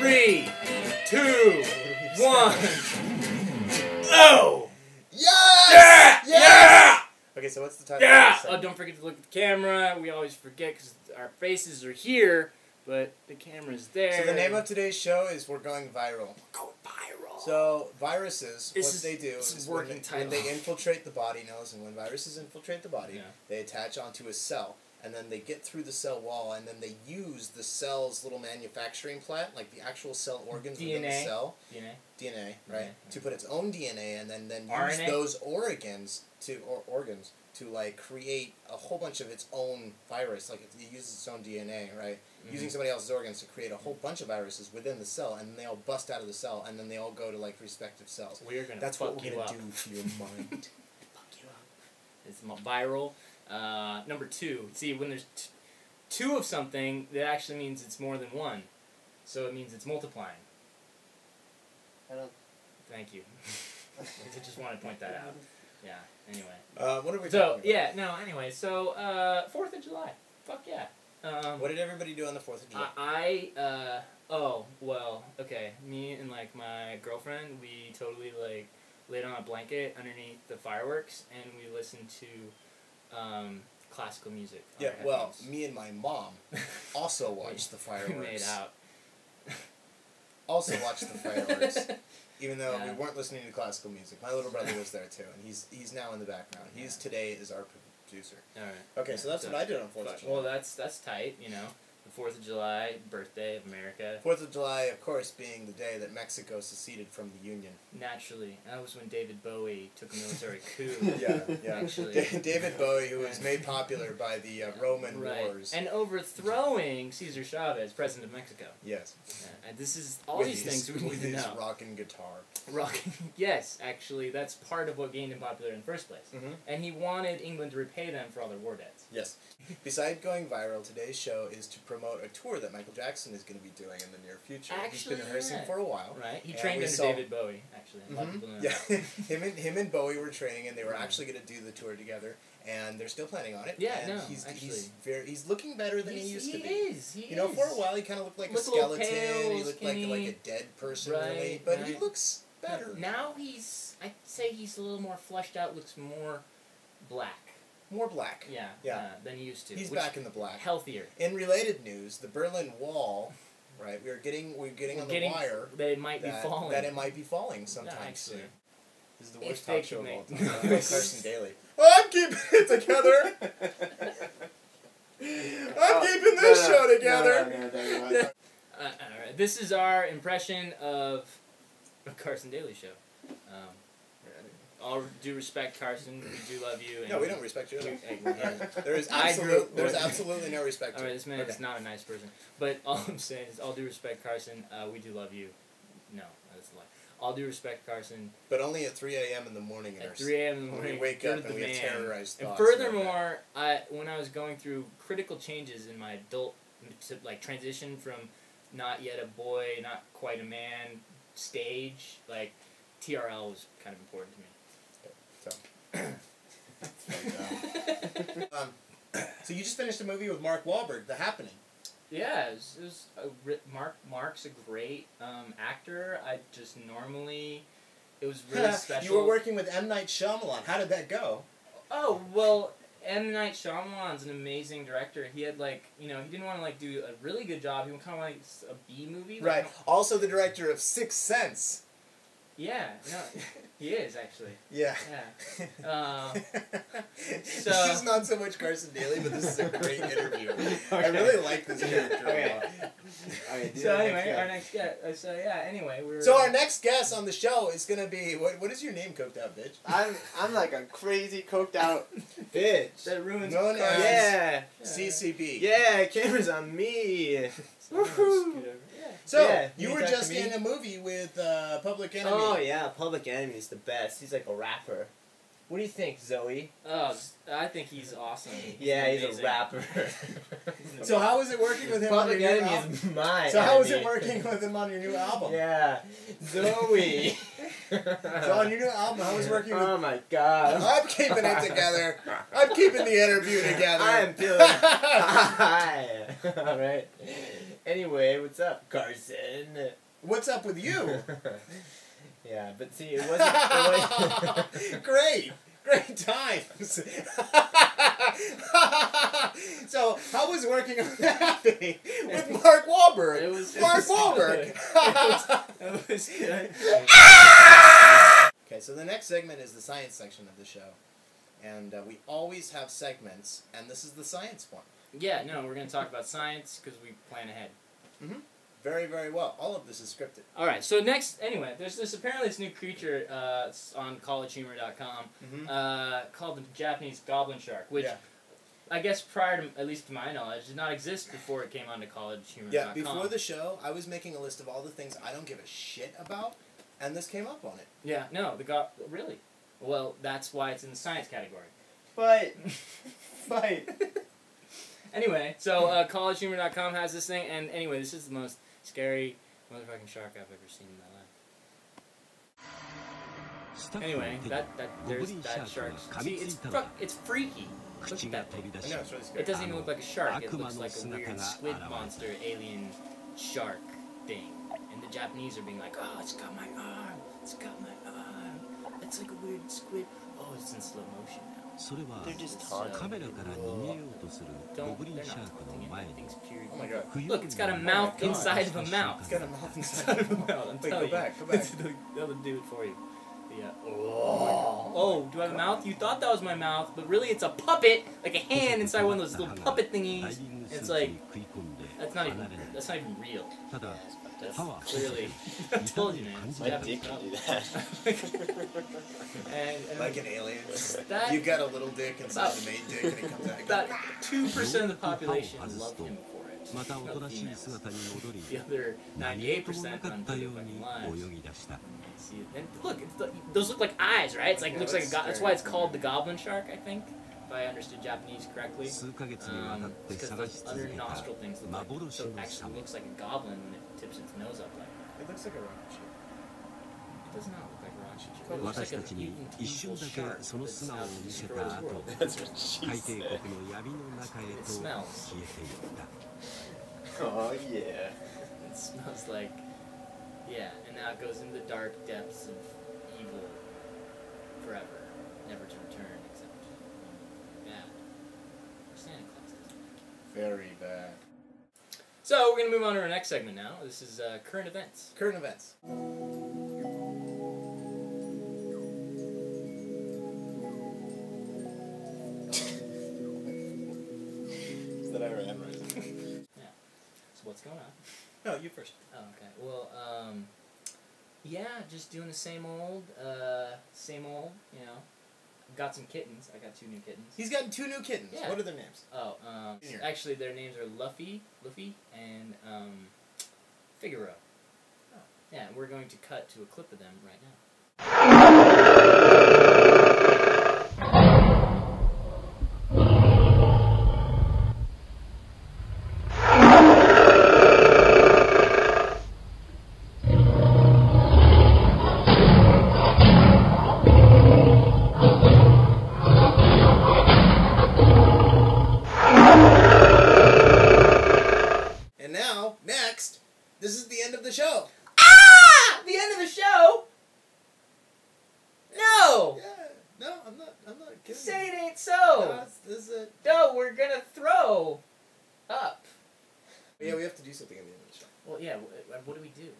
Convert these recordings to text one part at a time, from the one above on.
3, 2, 1. Oh! Yes! Yeah! Yeah! Okay, so what's the title? Yeah! Oh, don't forget to look at the camera. We always forget because our faces are here, but the camera's there. So the name of today's show is We're Going Viral. We're going viral. So viruses, what they do is when they infiltrate the body, and when viruses infiltrate the body, they attach onto a cell, and then they get through the cell wall, and then they use the cell's little manufacturing plant, like the actual cell organs within the cell. DNA, right? To put its own DNA, and then use those organs to like create a whole bunch of its own virus. Like it uses its own DNA, right? Using somebody else's organs to create a whole bunch of viruses within the cell, and then they all bust out of the cell, and then they all go to like respective cells. That's what we're gonna do to your mind. Fuck you up. It's viral. Number 2. See, when there's 2 of something, that actually means it's more than 1. So it means it's multiplying. I don't. Thank you. I just wanted to point that out. Yeah. Anyway. What are we talking about? Yeah. No. Anyway. So 4th of July. Fuck yeah. What did everybody do on the 4th of July? Oh well. Okay. Me and like my girlfriend, we totally like laid on a blanket underneath the fireworks, and we listened to classical music. Yeah. Well, me and my mom also watched the fireworks. We made out. Also watched the fireworks, even though we weren't listening to classical music. My little brother was there too, and he's now in the background. He's today is our producer. All right. Okay, so that's what I did on 4th of July. Well, that's tight, you know. The 4th of July, birthday of America. 4th of July, of course, being the day that Mexico seceded from the Union. Naturally. That was when David Bowie took a military coup. Yeah. Actually. David Bowie, who was made popular by the Roman Wars. And overthrowing Cesar Chavez, president of Mexico. Yes. And this is all these things we need to know. With his rockin' guitar. Yes, actually, that's part of what gained him popular in the first place. And he wanted England to repay them for all their war debts. Yes. Besides going viral, today's show is to promote a tour that Michael Jackson is going to be doing in the near future. He's been rehearsing for a while. Right. He trained under David Bowie, actually. Him and Bowie were training, and they were actually going to do the tour together. And they're still planning on it. Yeah, and he's looking better than he used to be. He is. You know, for a while he kind of looked like a skeleton. He looked like a dead person, really. But he looks better. Now I'd say he's a little more fleshed out. Looks more black. More black. Yeah. Than he used to. He's back in the black. Healthier. In related news, the Berlin Wall, right? We're getting on the wire that it might be falling. That it might be falling sometime soon. This is the worst talk show of all time. Carson Daly. Well, I'm keeping it together. I'm keeping this show together. Alright, this is our impression of a Carson Daly show. All due respect, Carson, we do love you. No, we don't respect you. There is absolutely no respect to you. Alright, this man is not a nice person. But all I'm saying is, all due respect, Carson, we do love you. No, that's a lie. All due respect, Carson. But only at 3 a.m. in the morning. At 3 a.m. in the morning, we wake up and we have terrorized thoughts. And furthermore, when I was going through critical changes in my adult, transition from not yet a boy, not quite a man stage, TRL was kind of important to me. So you just finished a movie with Mark Wahlberg, The Happening. Yeah, Mark's a great actor. It was really special. You were working with M. Night Shyamalan. How did that go? Oh, well, M. Night Shyamalan's an amazing director. He had he didn't want to do a really good job. He kind of like a B movie. Right. Also the director of Sixth Sense. Yeah, no, he is actually. Yeah. Yeah. This is not so much Carson Daly, but this is a great interview. Okay. I really like this character a lot. Okay, so anyway, our next guest. So our next guest on the show is gonna be what is your name, coked out bitch? I'm like a crazy coked out bitch. That ruins. Known as CCB. Yeah, camera's on me. Woohoo! So, you were just in a movie with Public Enemy. Oh, yeah, Public Enemy's the best. He's like a rapper. What do you think, Zooey? Oh, I think he's awesome. He's a rapper. So how was it working with him on your new album? Public Enemy is my So how was it working with him on your new album? Yeah, Zooey. So on your new album, how was it working with... Oh my god. I'm keeping it together. I'm keeping the interview together. I'm feeling high. Alright. Anyway, what's up, Carson? What's up with you? Yeah, but see, it wasn't... Great times. So, how was working on that thing with Mark Wahlberg? It was Wahlberg. It was good. Okay, so the next segment is the science section of the show. And we always have segments, and this is the science one. Yeah, no, we're going to talk about science because we plan ahead. Mm-hmm. Very, very well. All of this is scripted. All right, so next, anyway, there's apparently this new creature on collegehumor.com called the Japanese Goblin Shark, which I guess prior to, at least to my knowledge, did not exist before it came onto collegehumor.com. Yeah, before the show, I was making a list of all the things I don't give a shit about, and this came up on it. Yeah, no, really? Well, that's why it's in the science category. But... Anyway, so collegehumor.com has this thing, and anyway, this is the most scary motherfucking shark I've ever seen in my life. Anyway, there's that shark. See, it's freaky. Look at that thing. I know, it's really scary. It doesn't even look like a shark. It looks like a weird squid monster, alien shark thing. And the Japanese are being like, oh, it's got my arm. It's got my arm. It's like a weird squid. Oh, it's in slow motion now. They're just taunting. They're not taunting anything's pure. Oh my god. Look, it's got a mouth inside of a mouth. It's got a mouth inside of a mouth. Wait, go back. They'll do it for you. Yeah. Oh, do I have a mouth? You thought that was my mouth, but really it's a puppet, like a hand inside one of those little puppet thingies. It's like, that's not even real. That's clearly, I told you, man. My dick can do that. and like an alien. You've got a little dick inside the main dick, and it comes out. About 2% of the population love him for it. No females. The other 98% run for their fucking lives. See, and look, those look like eyes, right? It's like looks like that's why it's called the Goblin Shark, I think. If I understood Japanese correctly, because those other nostril things look like, so it actually looks like a goblin when it tips its nose up like that. It looks like a rocket ship. It does not look like a rocket ship. It looks like a mutant evil shark that's out to destroy the world. That's what she said. It smells. Oh yeah. It smells like, and now it goes into the dark depths of evil forever, never to return. Very bad. So, we're going to move on to our next segment now. This is current events. Current events. Is that ever memorizing? Yeah. So, what's going on? No, you first. Oh, okay. Well, just doing the same old, you know. Got some kittens. I got 2 new kittens. He's gotten 2 new kittens. Yeah. What are their names? Oh, actually their names are Luffy, and Figaro. Oh. Yeah, and we're going to cut to a clip of them right now. This is the end of the show. Ah! The end of the show? No! Yeah. No, I'm not kidding. Say it ain't so. No, this is it. No, we're gonna throw up. Yeah, we have to do something at the end of the show. Well, yeah, what do we do?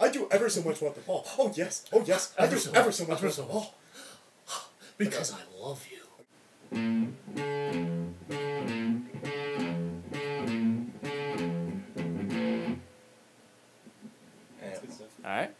I do ever so much want the ball. Oh, yes. Oh, yes. I do ever so much want the ball. Because I love you. All right.